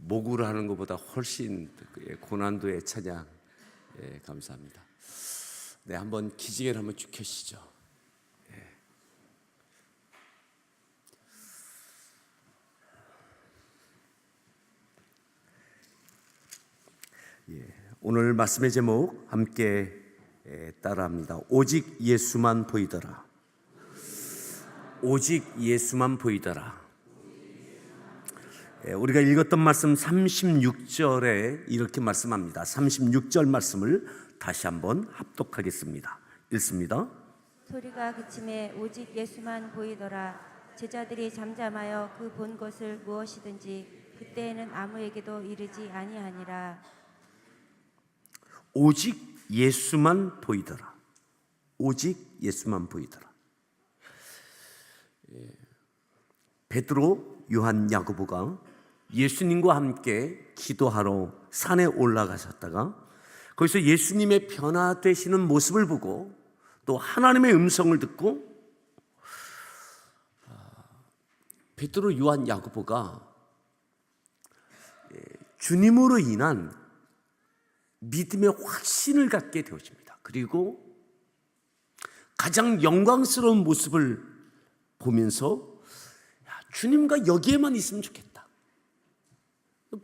목으로 하는 것보다 훨씬 고난도의 찬양 감사합니다. 네, 한번 기지개를 한번 쭉 켜시죠. 오늘 말씀의 제목 함께 따라합니다. 오직 예수만 보이더라. 오직 예수만 보이더라. 우리가 읽었던 말씀 36절에 이렇게 말씀합니다. 36절 말씀을 다시 한번 합독하겠습니다. 읽습니다. 소리가 그침에 오직 예수만 보이더라. 제자들이 잠잠하여 그 본 것을 무엇이든지 그때에는 아무에게도 이르지 아니하니라. 오직 예수만 보이더라. 오직 예수만 보이더라. 베드로, 요한, 야고보가 예수님과 함께 기도하러 산에 올라가셨다가 거기서 예수님의 변화되시는 모습을 보고 또 하나님의 음성을 듣고 베드로, 요한, 야고보가 주님으로 인한 믿음의 확신을 갖게 되어집니다. 그리고 가장 영광스러운 모습을 보면서 주님과 여기에만 있으면 좋겠다.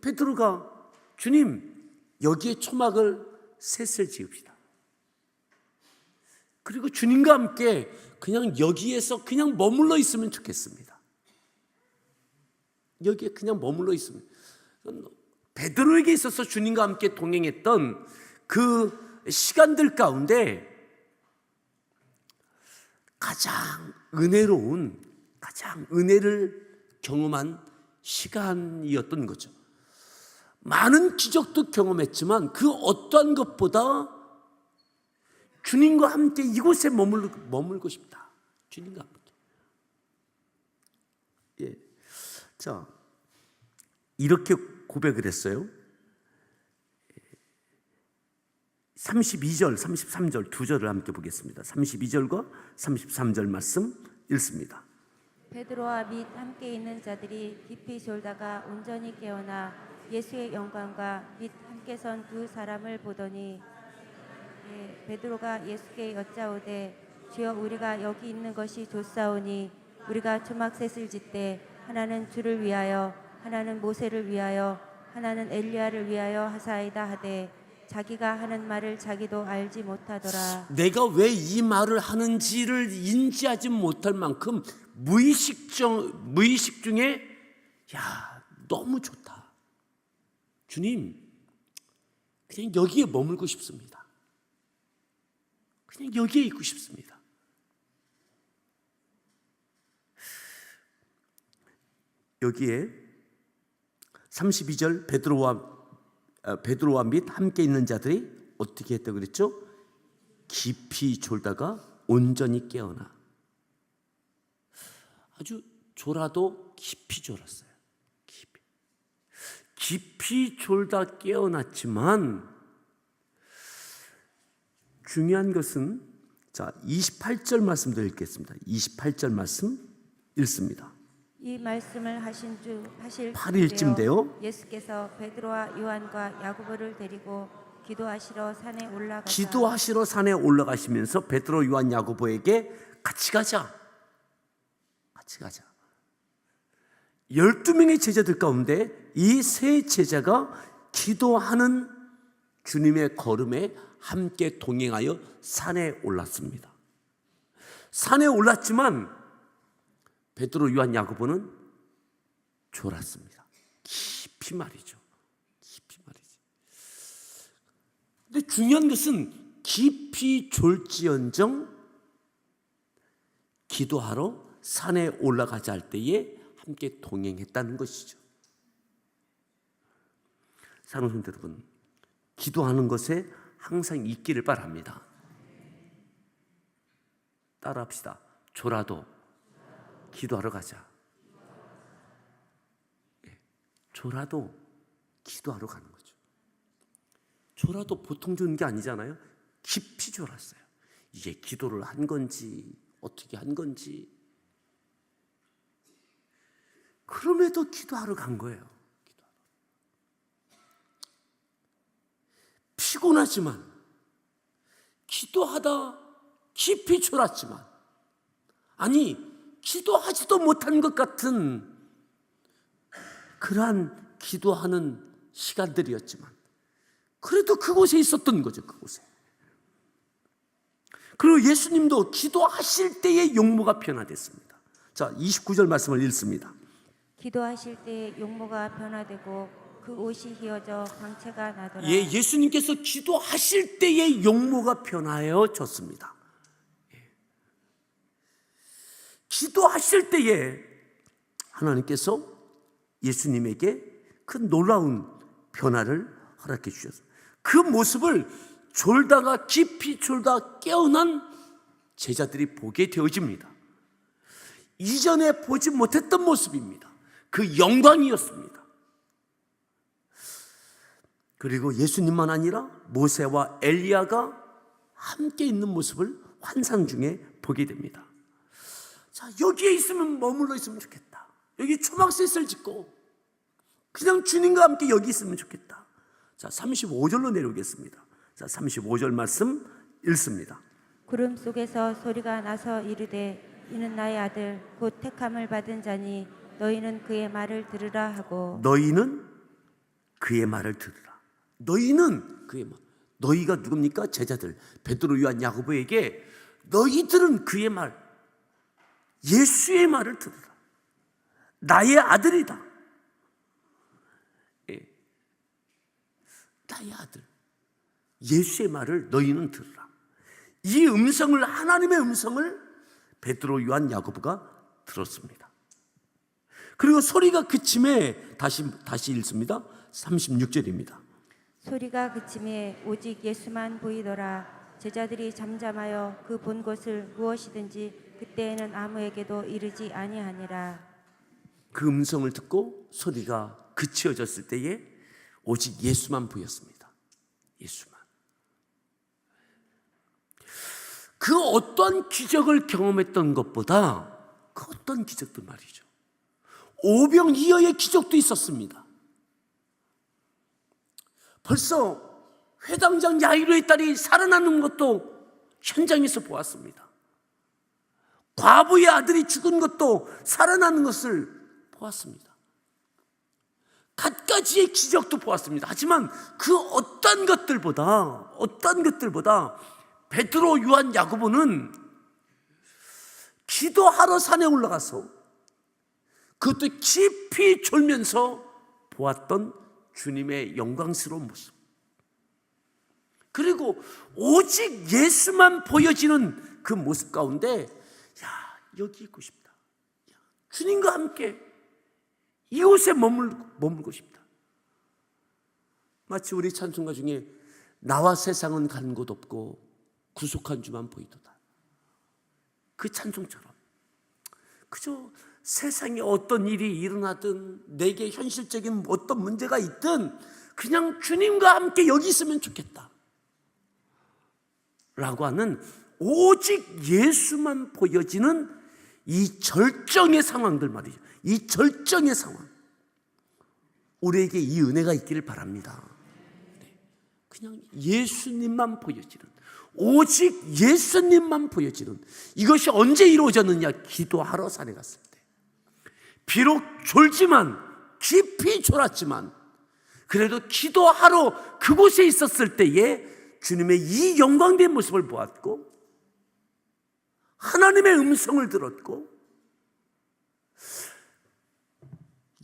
베드로가 주님 여기에 초막을 셋을 지읍시다. 그리고 주님과 함께 그냥 여기에서 그냥 머물러 있으면 좋겠습니다. 여기에 그냥 머물러 있으면. 베드로에게 있어서 주님과 함께 동행했던 그 시간들 가운데 가장 은혜로운, 가장 은혜를 경험한 시간이었던 거죠. 많은 기적도 경험했지만 그 어떠한 것보다 주님과 함께 이곳에 머물고 싶다. 주님과 함께. 자, 이렇게 고백을 했어요. 32절, 33절 두 절을 함께 보겠습니다. 32절과 33절 말씀 읽습니다. 베드로와 및 함께 있는 자들이 깊이 졸다가 온전히 깨어나 예수의 영광과 및 함께 선 두 사람을 보더니 베드로가 예수께 여짜오되 주여 우리가 여기 있는 것이 좋사오니 우리가 초막셋을 짓되 하나는 주를 위하여 하나는 모세를 위하여 하나는 엘리야를 위하여 하사이다 하되 자기가 하는 말을 자기도 알지 못하더라. 내가 왜 이 말을 하는지를 인지하지 못할 만큼 무의식 중에 너무 좋다. 주님 그냥 여기에 머물고 싶습니다. 그냥 여기에 있고 싶습니다. 여기에 32절 베드로와 및 함께 있는 자들이 어떻게 했다고 그랬죠? 깊이 졸다가 온전히 깨어나. 아주 졸아도 깊이 졸았어요. 깊이 졸다 깨어났지만 중요한 것은 28절 말씀도 읽겠습니다. 28절 말씀 읽습니다. 이 말씀을 하실 8일쯤인데요. 예수께서 베드로와 요한과 야고보를 데리고 기도하시러 산에 올라가시면서 베드로, 요한, 야고보에게 같이 가자. 12명의 제자들 가운데 이 세 제자가 기도하는 주님의 걸음에 함께 동행하여 산에 올랐습니다. 산에 올랐지만 베드로, 요한, 야고보는 졸았습니다. 깊이 말이죠. 근데 중요한 것은 깊이 졸지언정 기도하러 산에 올라가자 할 때에 함께 동행했다는 것이죠. 사랑하는 성도 여러분, 기도하는 것에 항상 있기를 바랍니다. 따라합시다. 졸아도 기도하러 가자. 졸아도 기도하러 가는 거죠. 졸아도 보통 조는 게 아니잖아요. 깊이 졸았어요. 이게 기도를 한 건지 어떻게 한 건지. 그럼에도 기도하러 간 거예요. 차분하지만, 기도하다 깊이 졸았지만, 아니 기도하지도 못한 것 같은 그러한 기도하는 시간들이었지만, 그래도 그곳에 있었던 거죠. 그곳에. 그리고 예수님도 기도하실 때의 용모가 변화됐습니다. 자, 29절 말씀을 읽습니다. 기도하실 때 용모가 변화되고 그 옷이 휘어져 광채가 나더라. 예, 예수님께서 기도하실 때의 용모가 변화해졌습니다. 기도하실 때에 하나님께서 예수님에게 그 놀라운 변화를 허락해 주셨습니다. 그 모습을 졸다가 깊이 졸다 깨어난 제자들이 보게 되어집니다. 이전에 보지 못했던 모습입니다. 그 영광이었습니다. 그리고 예수님만 아니라 모세와 엘리야가 함께 있는 모습을 환상 중에 보게 됩니다. 자, 여기에 있으면 머물러 있으면 좋겠다. 여기 초막셋을 짓고 그냥 주님과 함께 여기 있으면 좋겠다. 자, 35절로 내려오겠습니다. 자, 35절 말씀 읽습니다. 구름 속에서 소리가 나서 이르되 이는 나의 아들 곧 택함을 받은 자니 너희는 그의 말을 들으라 하고. 너희는 그의 말을 들으라. 너희는 그의 말. 너희가 누굽니까? 제자들 베드로, 요한, 야고보에게 너희들은 그의 말, 예수의 말을 들으라. 나의 아들이다. 예. 나의 아들, 예수의 말을 너희는 들으라. 이 음성을, 하나님의 음성을 베드로, 요한, 야고보가 들었습니다. 그리고 소리가 그침에 다시 읽습니다. 36절입니다. 소리가 그침에 오직 예수만 보이더라. 제자들이 잠잠하여 그 본 것을 무엇이든지 그때에는 아무에게도 이르지 아니하니라. 그 음성을 듣고 소리가 그치어졌을 때에 오직 예수만 보였습니다. 예수만. 그 어떤 기적을 경험했던 것보다 그 어떤 기적도 말이죠. 오병이어의 기적도 있었습니다. 벌써 회당장 야이로의 딸이 살아나는 것도 현장에서 보았습니다. 과부의 아들이 죽은 것도 살아나는 것을 보았습니다. 갖가지의 기적도 보았습니다. 하지만 그 어떤 것들보다 베드로, 요한, 야고보는 기도하러 산에 올라가서 그것도 깊이 졸면서 보았던 주님의 영광스러운 모습, 그리고 오직 예수만 보여지는 그 모습 가운데 여기 있고 싶다. 주님과 함께 이곳에 머물고 싶다. 마치 우리 찬송가 중에 나와 세상은 간 곳 없고 구속한 주만 보이도다. 그 찬송처럼 그저 세상에 어떤 일이 일어나든 내게 현실적인 어떤 문제가 있든 그냥 주님과 함께 여기 있으면 좋겠다 라고 하는 오직 예수만 보여지는 이 절정의 상황들 말이죠. 이 절정의 상황, 우리에게 이 은혜가 있기를 바랍니다. 그냥 예수님만 보여지는, 오직 예수님만 보여지는, 이것이 언제 이루어졌느냐? 기도하러 산에 갔을 때. 비록 졸지만, 깊이 졸았지만 그래도 기도하러 그곳에 있었을 때에 주님의 이 영광된 모습을 보았고 하나님의 음성을 들었고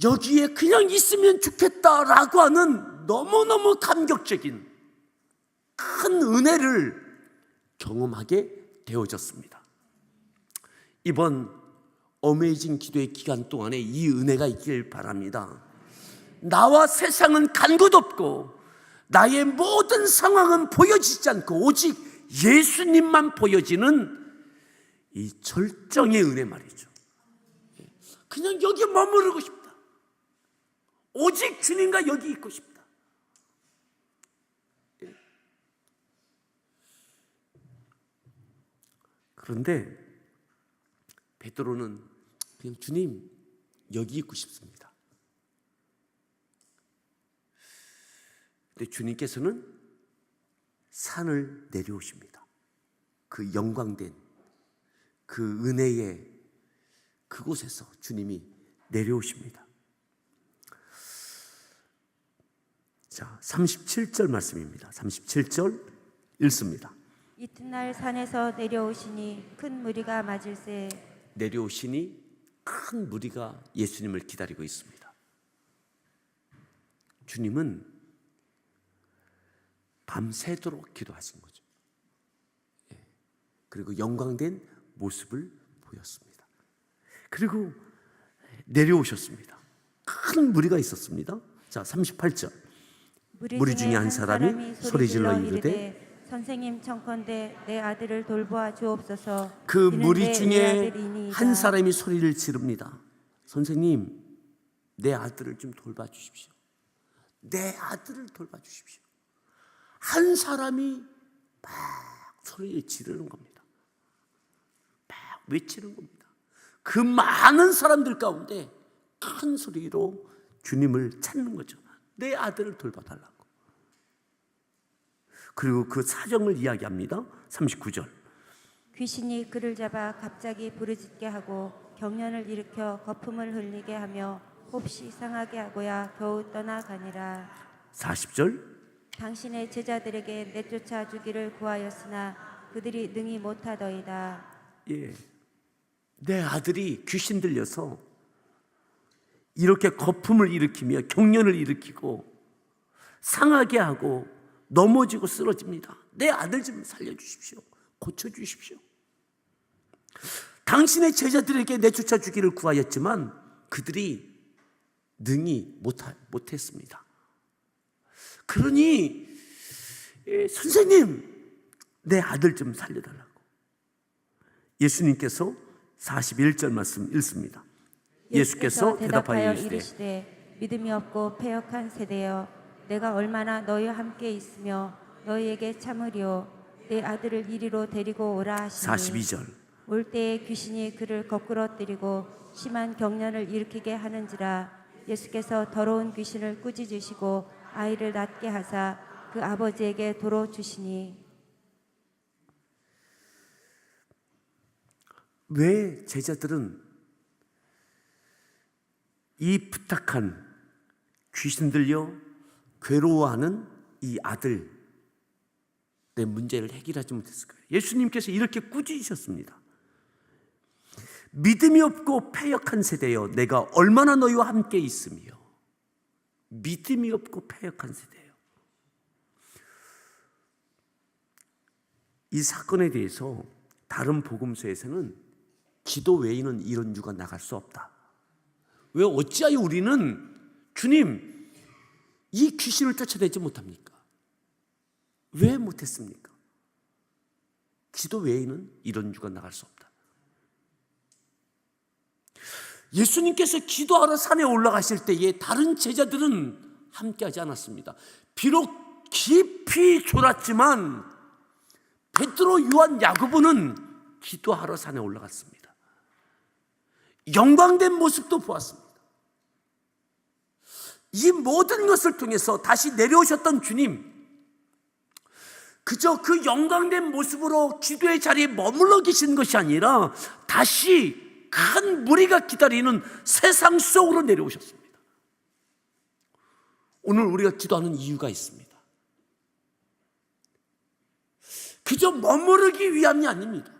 여기에 그냥 있으면 좋겠다라고 하는 너무너무 감격적인 큰 은혜를 경험하게 되어졌습니다. 이번 어메이징 기도의 기간 동안에 이 은혜가 있길 바랍니다. 나와 세상은 간 곳 없고 나의 모든 상황은 보여지지 않고 오직 예수님만 보여지는 이 절정의 은혜 말이죠. 그냥 여기 머무르고 싶다. 오직 주님과 여기 있고 싶다. 그런데 베드로는 그냥 주님 여기 있고 싶습니다. 근데 주님께서는 산을 내려오십니다. 그 영광된 그 은혜의 그곳에서 주님이 내려오십니다. 자, 37절 말씀입니다. 37절 읽습니다. 이튿날 산에서 내려오시니 큰 무리가 맞을세. 내려오시니 큰 무리가 예수님을 기다리고 있습니다. 주님은 밤새도록 기도하신 거죠. 그리고 영광된 모습을 보였습니다. 그리고 내려오셨습니다. 큰 무리가 있었습니다. 자, 38절. 무리 중에 한 사람이 소리질러 이르되 선생님 청컨대 내 아들을 돌보아 주옵소서. 그 무리 중에 한 사 사람이 소리를 지릅니다. 선생님, 내 아들을 좀 돌봐주십시오. 내 아들을 돌봐주십시오. 한 사람이 막 소리를 지르는 겁니다. 막 외치는 겁니다. 그 많은 사람들 가운데 큰 소리로 주님을 찾는 거죠. 내 아들을 돌봐달라고. 그리고 그 사정을 이야기합니다. 39절. 귀신이 그를 잡아 갑자기 부르짖게 하고 경련을 일으켜 거품을 흘리게 하며 몹시 상하게 하고야 겨우 떠나가니라. 40절. 당신의 제자들에게 내쫓아 주기를 구하였으나 그들이 능히 못하더이다. 예, 내 아들이 귀신 들려서 이렇게 거품을 일으키며 경련을 일으키고 상하게 하고 넘어지고 쓰러집니다. 내 아들 좀 살려주십시오. 고쳐주십시오. 당신의 제자들에게 내쫓아 주기를 구하였지만 그들이 능히 못했습니다. 그러니 선생님, 내 아들 좀 살려달라고. 예수님께서 41절 말씀 읽습니다. 예수께서 대답하여 이르시되 믿음이 없고 패역한 세대여, 내가 얼마나 너희와 함께 있으며 너희에게 참으리오. 내 아들을 이리로 데리고 오라 하시니 42절. 올 때에 귀신이 그를 거꾸러뜨리고 심한 경련을 일으키게 하는지라. 예수께서 더러운 귀신을 꾸짖으시고 아이를 낫게 하사 그 아버지에게 도로 주시니. 왜 제자들은 이 부탁한 귀신 들려 괴로워하는 이 아들의 문제를 해결하지 못했을까요? 예수님께서 이렇게 꾸짖으셨습니다. 믿음이 없고 패역한 세대여, 내가 얼마나 너희와 함께 있으며. 믿음이 없고 패역한 세대예요. 이 사건에 대해서 다른 복음서에서는 기도 외에는 이런 유가 나갈 수 없다. 왜 어찌하여 우리는 주님 이 귀신을 쫓아내지 못합니까? 왜 못했습니까? 기도 외에는 이런 유가 나갈 수 없다. 예수님께서 기도하러 산에 올라가실 때에 다른 제자들은 함께하지 않았습니다. 비록 깊이 졸았지만 베드로, 요한, 야고보는 기도하러 산에 올라갔습니다. 영광된 모습도 보았습니다. 이 모든 것을 통해서 다시 내려오셨던 주님, 그저 그 영광된 모습으로 기도의 자리에 머물러 계신 것이 아니라 다시 큰 무리가 기다리는 세상 속으로 내려오셨습니다. 오늘 우리가 기도하는 이유가 있습니다. 그저 머무르기 위함이 아닙니다.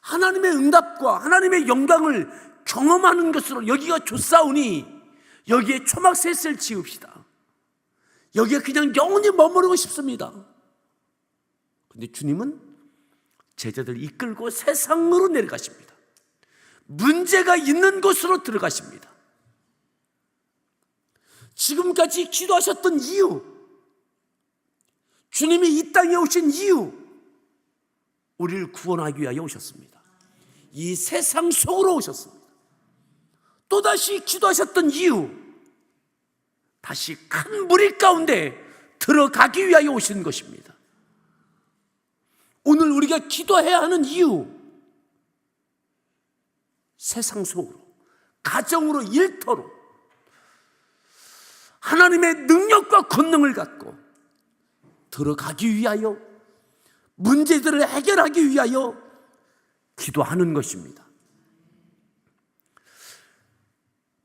하나님의 응답과 하나님의 영광을 경험하는 것으로 여기가 좋사오니 여기에 초막셋을 지읍시다. 여기에 그냥 영원히 머무르고 싶습니다. 그런데 주님은 제자들을 이끌고 세상으로 내려가십니다. 문제가 있는 곳으로 들어가십니다. 지금까지 기도하셨던 이유, 주님이 이 땅에 오신 이유, 우리를 구원하기 위하여 오셨습니다. 이 세상 속으로 오셨습니다. 또다시 기도하셨던 이유, 다시 큰 무리 가운데 들어가기 위하여 오신 것입니다. 오늘 우리가 기도해야 하는 이유, 세상 속으로, 가정으로, 일터로 하나님의 능력과 권능을 갖고 들어가기 위하여, 문제들을 해결하기 위하여 기도하는 것입니다.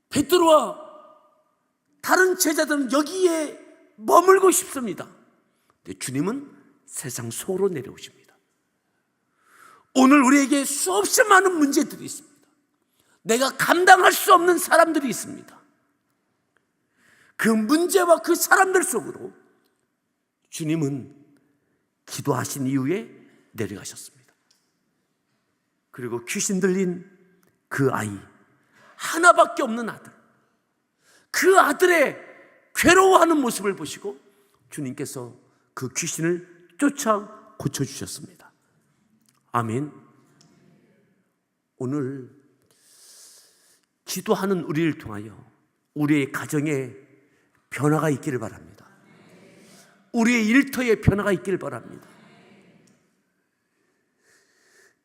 베드로와 다른 제자들은 여기에 머물고 싶습니다. 근데 주님은 세상 속으로 내려오십니다. 오늘 우리에게 수없이 많은 문제들이 있습니다. 내가 감당할 수 없는 사람들이 있습니다. 그 문제와 그 사람들 속으로 주님은 기도하신 이후에 내려가셨습니다. 그리고 귀신 들린 그 아이, 하나밖에 없는 아들, 그 아들의 괴로워하는 모습을 보시고 주님께서 그 귀신을 쫓아 고쳐주셨습니다. 아멘. 오늘 기도하는 우리를 통하여 우리의 가정에 변화가 있기를 바랍니다. 우리의 일터에 변화가 있기를 바랍니다.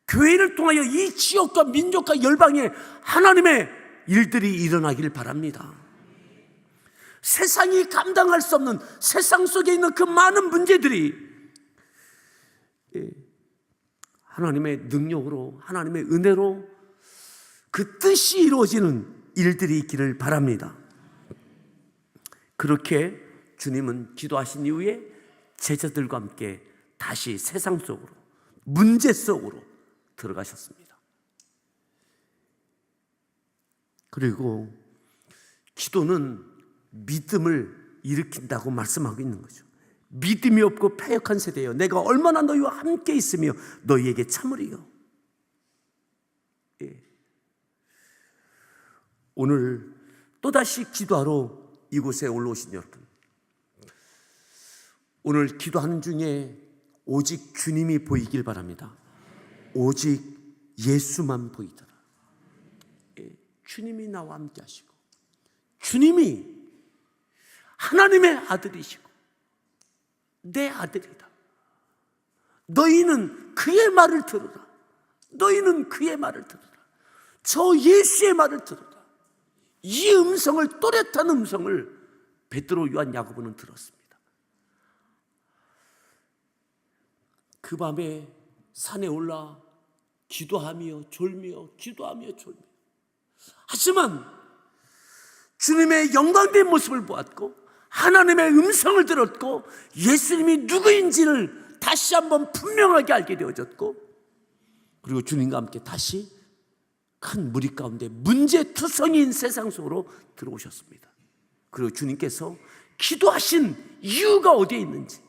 교회를 통하여 이 지역과 민족과 열방에 하나님의 일들이 일어나기를 바랍니다. 세상이 감당할 수 없는, 세상 속에 있는 그 많은 문제들이 하나님의 능력으로, 하나님의 은혜로 그 뜻이 이루어지는 일들이 있기를 바랍니다. 그렇게 주님은 기도하신 이후에 제자들과 함께 다시 세상 속으로, 문제 속으로 들어가셨습니다. 그리고 기도는 믿음을 일으킨다고 말씀하고 있는 거죠. 믿음이 없고 패역한 세대여, 내가 얼마나 너희와 함께 있으며 너희에게 참으리요. 오늘 또다시 기도하러 이곳에 올라오신 여러분, 오늘 기도하는 중에 오직 주님이 보이길 바랍니다. 오직 예수만 보이더라. 주님이 나와 함께 하시고, 주님이 하나님의 아들이시고 내 아들이다. 너희는 그의 말을 들으라. 너희는 그의 말을 들으라. 저 예수의 말을 들으라. 이 음성을, 또렷한 음성을 베드로, 요한, 야고보는 들었습니다. 그 밤에 산에 올라 기도하며 졸며, 기도하며 졸며, 하지만 주님의 영광된 모습을 보았고 하나님의 음성을 들었고 예수님이 누구인지를 다시 한번 분명하게 알게 되어졌고, 그리고 주님과 함께 다시 큰 무리 가운데 문제투성이인 세상 속으로 들어오셨습니다. 그리고 주님께서 기도하신 이유가 어디에 있는지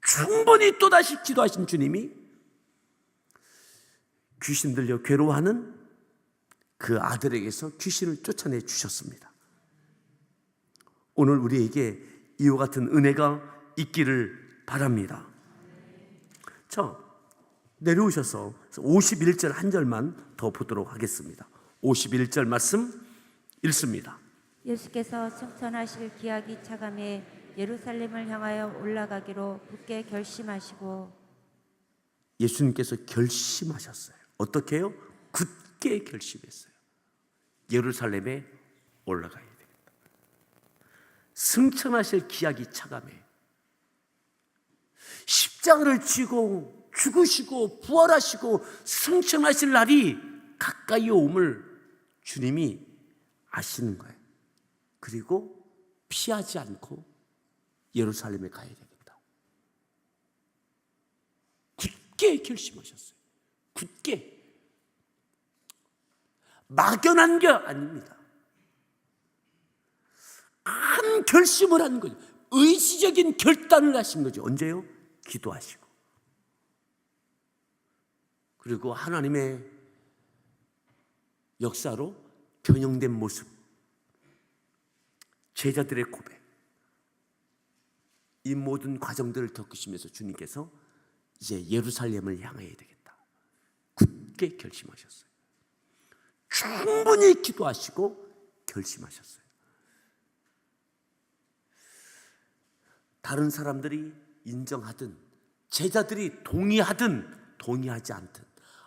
충분히 또다시 기도하신 주님이 귀신 들려 괴로워하는 그 아들에게서 귀신을 쫓아내 주셨습니다. 오늘 우리에게 이와 같은 은혜가 있기를 바랍니다. 자, 내려오셔서 51절 한 절만 더 보도록 하겠습니다. 51절 말씀 읽습니다. 예수께서 승천하실 기약이 차감해 예루살렘을 향하여 올라가기로 굳게 결심하시고, 예수님께서 결심하셨어요. 어떻게 해요? 굳게 결심했어요. 예루살렘에 올라가야 됩니다. 승천하실 기약이 차감해 십자가를 지고 죽으시고 부활하시고 승천하실 날이 가까이 옴을 주님이 아시는 거예요. 그리고 피하지 않고 예루살렘에 가야 되겠다. 굳게 결심하셨어요. 굳게. 막연한 게 아닙니다. 큰 결심을 한 거죠. 의지적인 결단을 하신 거죠. 언제요? 기도하시고. 그리고 하나님의 역사로 변형된 모습, 제자들의 고백, 이 모든 과정들을 겪으시면서 주님께서 이제 예루살렘을 향해야 되겠다. 굳게 결심하셨어요. 충분히 기도하시고 결심하셨어요. 다른 사람들이 인정하든 제자들이 동의하든 동의하지 않든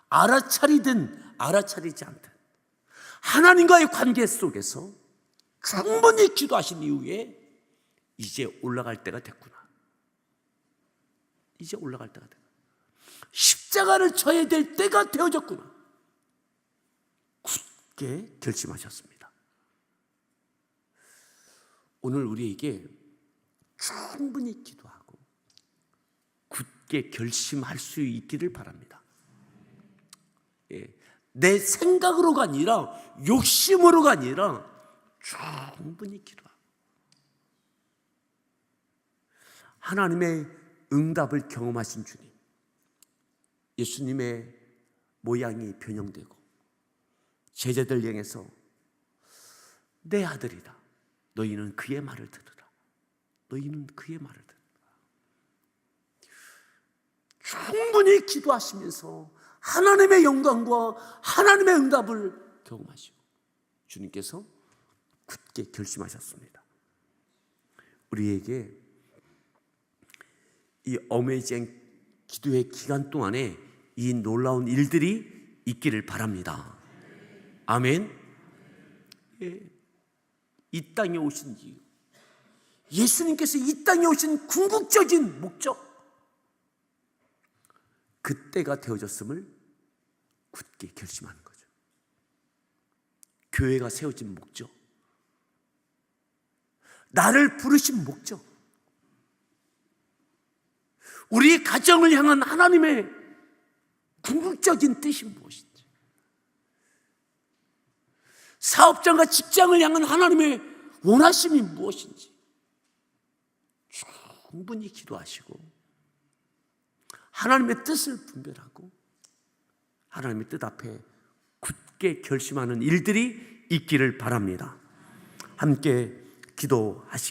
알아차리든 알아차리지 않든 하나님과의 관계 속에서 충분히 기도하신 이후에 이제 올라갈 때가 됐구나. 이제 올라갈 때가 됐다. 십자가를 져야 될 때가 되어졌구나. 굳게 결심하셨습니다. 오늘 우리에게 충분히 기도하고 굳게 결심할 수 있기를 바랍니다. 내 생각으로가 아니라 욕심으로가 아니라 충분히 기도하고 하나님의 응답을 경험하신 주님, 예수님의 모양이 변형되고 제자들 향해서 내 아들이다. 너희는 그의 말을 들으라. 너희는 그의 말을 들으라. 충분히 기도하시면서 하나님의 영광과 하나님의 응답을 경험하시고 주님께서 굳게 결심하셨습니다. 우리에게 이 어메이징 기도의 기간 동안에 이 놀라운 일들이 있기를 바랍니다. 아멘. 이 땅에 오신 이유, 예수님께서 이 땅에 오신 궁극적인 목적, 그때가 되어졌음을 굳게 결심하는 거죠. 교회가 세워진 목적, 나를 부르신 목적, 우리 가정을 향한 하나님의 궁극적인 뜻이 무엇인지, 사업장과 직장을 향한 하나님의 원하심이 무엇인지 충분히 기도하시고 하나님의 뜻을 분별하고 하나님의 뜻 앞에 굳게 결심하는 일들이 있기를 바랍니다. 함께 기도하시겠습니다.